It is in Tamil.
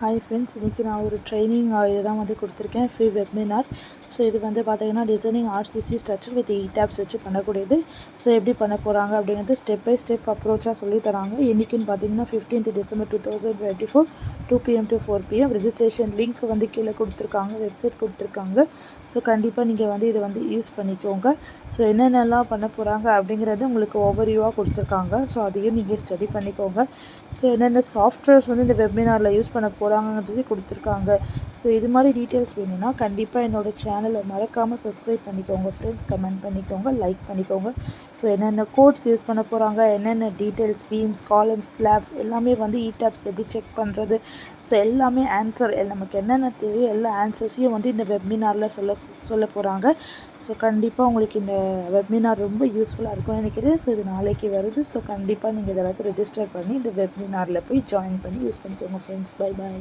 ஹாய் ஃப்ரெண்ட்ஸ், இன்றைக்கி நான் ஒரு ட்ரைனிங் இது தான் வந்து கொடுத்துருக்கேன், ஃப்ரீ வெபினார். ஸோ இது வந்து பார்த்திங்கன்னா designing RCC structure with tapes வச்சு பண்ணக்கூடியது. ஸோ எப்படி பண்ண போகிறாங்க அப்படிங்கிறது ஸ்டெப் பை ஸ்டெப் அப்ரோச்சாக சொல்லித்தராங்க. என்றைக்குன்னு பார்த்தீங்கன்னா 15th December 2024 2 PM to 4 PM. Registration link வந்து கீழே கொடுத்துருக்காங்க, வெப்சைட் கொடுத்துருக்காங்க. ஸோ கண்டிப்பாக நீங்கள் வந்து இதை வந்து யூஸ் பண்ணிக்கோங்க. ஸோ என்னென்னலாம் பண்ண போகிறாங்க அப்படிங்கிறது உங்களுக்கு ஓவர்வியூவாக கொடுத்துருக்காங்க. ஸோ அதையும் நீங்கள் ஸ்டடி பண்ணிக்கோங்க. ஸோ என்னென்ன சாஃப்ட்வேர்ஸ் வந்து இந்த வெபினாரில் யூஸ் பண்ண போகிறாங்கன்றது கொடுத்துருக்காங்க. ஸோ இது மாதிரி டீட்டெயில்ஸ் வேணும்னா கண்டிப்பாக என்னோடய சேனலை மறக்காமல் சப்ஸ்கிரைப் பண்ணிக்கோங்க ஃப்ரெண்ட்ஸ். கமெண்ட் பண்ணிக்கோங்க, லைக் பண்ணிக்கோங்க. ஸோ என்னென்ன கோட்ஸ் யூஸ் பண்ண போகிறாங்க, என்னென்ன டீட்டெயில்ஸ், பீம்ஸ், காலம்ஸ், ஸ்லாப்ஸ் எல்லாமே வந்து டேப்ஸ் எப்படி செக் பண்ணுறது, ஸோ எல்லாமே ஆன்சர் நமக்கு என்னென்ன தேவையோ எல்லா ஆன்சர்ஸையும் வந்து இந்த வெபினாரில் சொல்ல போகிறாங்க. ஸோ கண்டிப்பாக உங்களுக்கு இந்த வெபினார் ரொம்ப யூஸ்ஃபுல்லாக இருக்கும்னு நினைக்கிறேன். ஸோ இது நாளைக்கு வருது. ஸோ கண்டிப்பாக நீங்கள் இதெல்லாத்தையும் ரெஜிஸ்டர் பண்ணி இந்த வெபினாரில் போய் ஜாயின் பண்ணி யூஸ் பண்ணிக்கோங்க ஃப்ரெண்ட்ஸ். Bye bye.